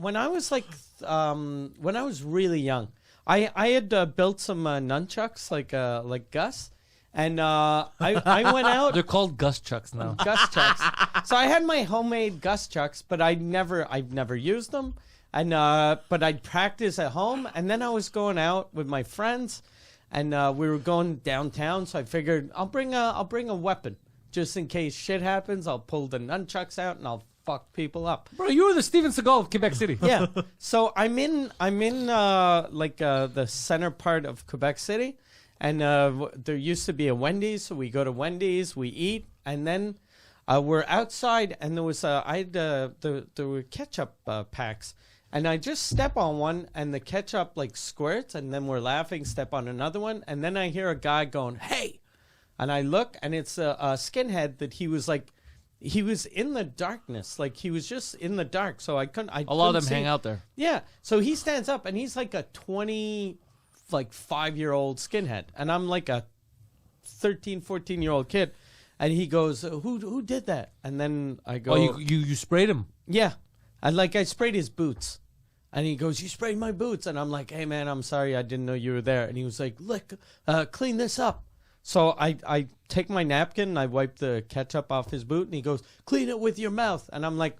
when I was like when I was really young, I had built some nunchucks like Gus, and I went out. They're called Gus Chucks now. Gus chucks. So I had my homemade Gus chucks, but I've never used them. And but I'd practice at home, and then I was going out with my friends, and we were going downtown. So I figured I'll bring a weapon just in case shit happens. I'll pull the nunchucks out and I'll fuck people up. Bro, you were the Steven Seagal of Quebec City. Yeah. So I'm in the center part of Quebec City, and there used to be a Wendy's. So we go to Wendy's, we eat, and then we're outside, and there was there were ketchup packs. And I just step on one, and the ketchup like squirts, and then we're laughing, step on another one, and then I hear a guy going, "Hey!" And I look, and it's a skinhead that he was in the darkness, like he was just in the dark, so I couldn't. A lot of them hang out there. Yeah, so he stands up, and he's like a 5-year-old skinhead, and I'm like a 13, 14-year-old kid, and he goes, "Who did that?" And then I go, "Oh, you sprayed him." Yeah, I sprayed his boots. And he goes, "You sprayed my boots." And I'm like, "Hey, man, I'm sorry. I didn't know you were there." And he was like, clean this up. So I take my napkin and I wipe the ketchup off his boot. And he goes, "Clean it with your mouth." And I'm like,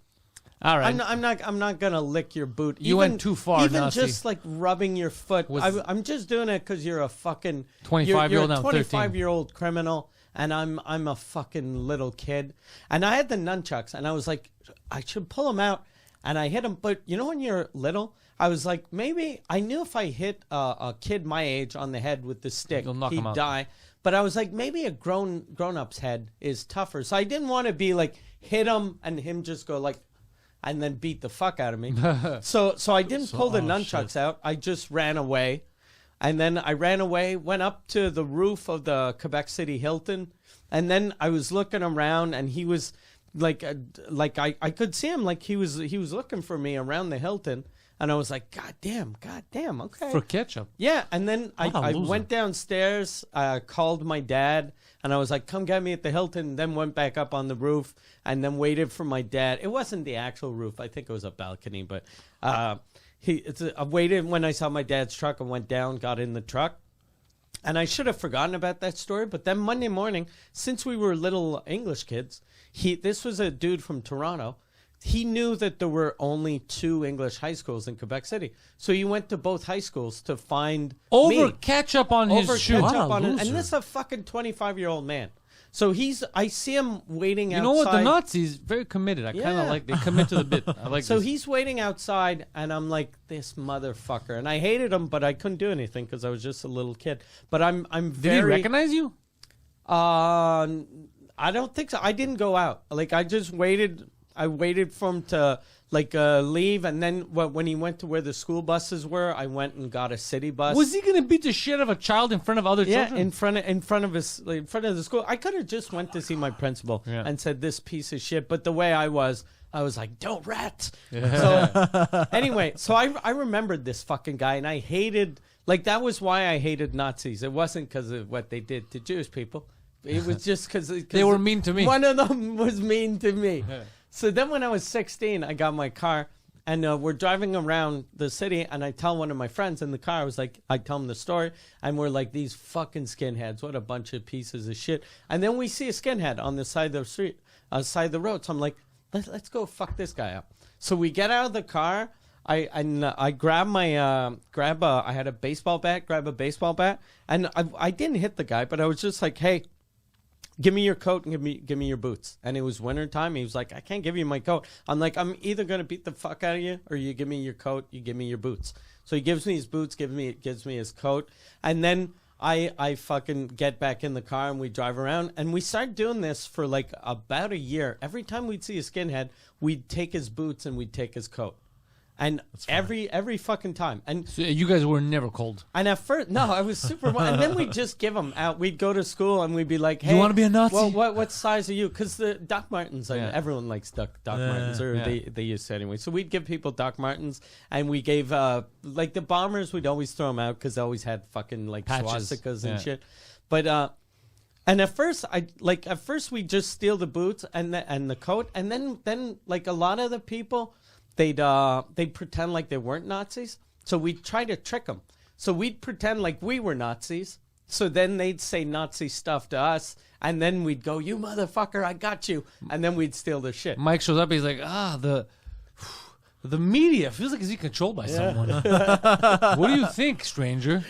all right. I'm not going to lick your boot. You went too far, Even Nazi. just like rubbing your foot. I'm just doing it because you're a fucking 25-year-old you're a now, 13. 25-year-old criminal. And I'm a fucking little kid. And I had the nunchucks. And I was like, I should pull them out. And I hit him, but you know when you're little, I was like, maybe I knew if I hit a kid my age on the head with the stick, he'd die. But I was like, maybe a grown-up's head is tougher. So I didn't want to be like hit him and him just go like, and then beat the fuck out of me. so I didn't pull the nunchucks out. I just ran away, and then I ran away, went up to the roof of the Quebec City Hilton, and then I was looking around, and he was. Like I could see him, like he was looking for me around the Hilton, and I was like, God damn, okay. For ketchup. Yeah, and then I went downstairs, called my dad, and I was like, come get me at the Hilton, and then went back up on the roof, and then waited for my dad. It wasn't the actual roof. I think it was a balcony, but I waited when I saw my dad's truck and went down, got in the truck. And I should have forgotten about that story, but then Monday morning, since we were little English kids, this was a dude from Toronto. He knew that there were only 2 English high schools in Quebec City. So he went to both high schools to find ketchup on his shoe. And this is a fucking 25-year-old man. So I see him waiting outside. You know what? The Nazis, very committed. I kind of like, they commit to the bit. I like so this. he's waiting outside, and I'm like, this motherfucker. And I hated him, but I couldn't do anything because I was just a little kid. But I'm very... Did he recognize you? I don't think so. I didn't go out. Like, I just waited. I waited for him to leave, and then when he went to where the school buses were, I went and got a city bus. Was he gonna beat the shit out of a child in front of other children? Yeah, in front of the school. I could have just went to see my principal and said, "This piece of shit." But the way I was like, "Don't rat." Yeah. So anyway, so I remembered this fucking guy, and I hated. Like, that was why I hated Nazis. It wasn't because of what they did to Jewish people. It was just because they were mean to me. One of them was mean to me. Yeah. So then when I was 16, I got my car, and we're driving around the city, and I tell one of my friends in the car, I tell him the story, and we're like, these fucking skinheads, what a bunch of pieces of shit. And then we see a skinhead on the side of the street, side of the road. So I'm like, let's go fuck this guy up. So we get out of the car. I grab I had a baseball bat, and I didn't hit the guy, but I was just like, hey, give me your coat and give me your boots. And it was winter time. He was like, I can't give you my coat. I'm like, I'm either going to beat the fuck out of you, or you give me your coat, you give me your boots. So he gives me his boots, gives me his coat. And then I fucking get back in the car, and we drive around, and we started doing this for like about a year. Every time we'd see a skinhead, we'd take his boots and we'd take his coat. And every fucking time. And so you guys were never cold. And at first, no, I was super. And then we'd just give them out. We'd go to school and we'd be like, "Hey, you want to be a Nazi? Well, what size are you?" Because the Doc Martens, everyone likes Doc Martens, or they used to anyway. So we'd give people Doc Martens, and we gave like the bombers. We'd always throw them out because they always had fucking like patches, swastikas and shit. But and at first we just steal the boots and the coat, and then like a lot of the people. they'd pretend like they weren't Nazis. So we'd try to trick them. So we'd pretend like we were Nazis. So then they'd say Nazi stuff to us, and then we'd go, "You motherfucker, I got you," and then we'd steal their shit. Mike shows up. He's like, the media feels like it's being controlled by someone. What do you think, stranger?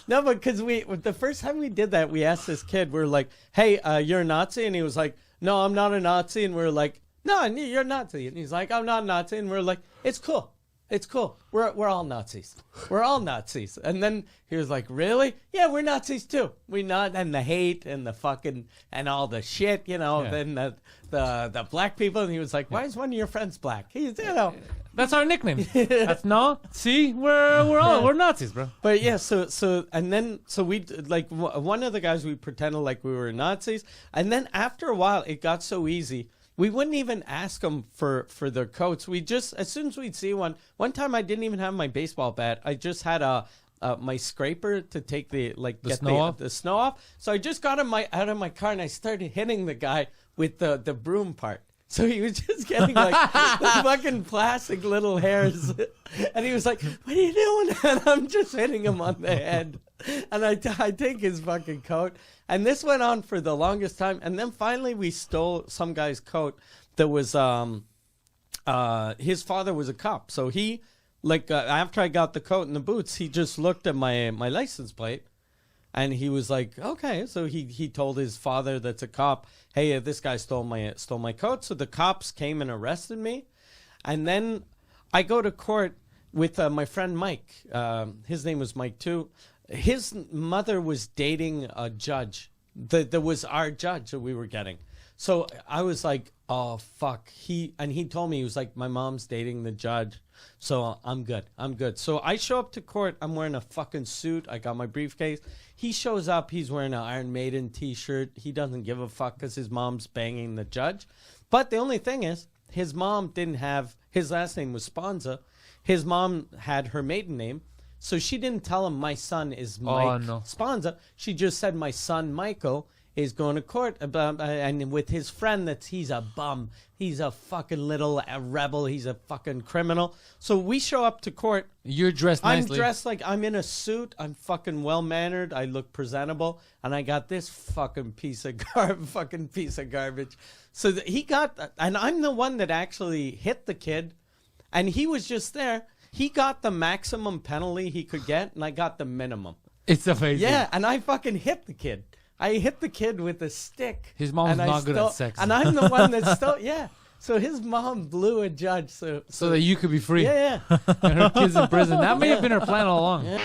No, but because the first time we did that, we asked this kid, we're like, "Hey, you're a Nazi?" And he was like, "No, I'm not a Nazi." And we're like, "No, you're a Nazi." And he's like, "I'm not a Nazi." And we're like, "It's cool. It's cool. We're all Nazis. We're all Nazis." And then he was like, "Really? Yeah, we're Nazis too. We not and the hate and the fucking and all the shit, you know." Yeah. Then the black people, and he was like, "Why is one of your friends black?" He's That's our nickname. That's no. See, we're Nazis, bro. But yeah, so we like one of the guys, we pretended like we were Nazis, and then after a while it got so easy. We wouldn't even ask them for their coats. We just, as soon as we'd see one time I didn't even have my baseball bat. I just had my scraper to take the snow off. So I just got out of my car and I started hitting the guy with the broom part. So he was just getting like the fucking plastic little hairs. And he was like, "What are you doing?" And I'm just hitting him on the head. And I take his fucking coat. And this went on for the longest time. And then finally we stole some guy's coat that was, his father was a cop. So he, after I got the coat and the boots, he just looked at my license plate. And he was like, "Okay." So he told his father that's a cop, "Hey, this guy stole my coat." So the cops came and arrested me. And then I go to court with my friend Mike. His name was Mike too. His mother was dating a judge that was our judge that we were getting. So I was like, "Oh fuck." He told me, he was like, "My mom's dating the judge, so I'm good. So I show up to court. I'm wearing a fucking suit. I got my briefcase. He shows up. He's wearing an Iron Maiden t-shirt. He doesn't give a fuck because his mom's banging the judge. But the only thing is, his mom didn't have, his last name was Sponza. His mom had her maiden name. So she didn't tell him my son is Mike Sponza. She just said my son Michael is going to court and with his friend he's a bum. He's a fucking little rebel. He's a fucking criminal. So we show up to court. You're dressed nicely. I'm dressed like I'm in a suit. I'm fucking well-mannered. I look presentable. And I got this fucking piece of garbage. So he got, and I'm the one that actually hit the kid. And he was just there. He got the maximum penalty he could get, and I got the minimum. It's amazing. Yeah, and I fucking hit the kid. I hit the kid with a stick. His mom's not good at sex. And I'm the one that stole. Yeah. So his mom blew a judge. So that you could be free. Yeah. And her kid's in prison. That may have been her plan all along. Yeah.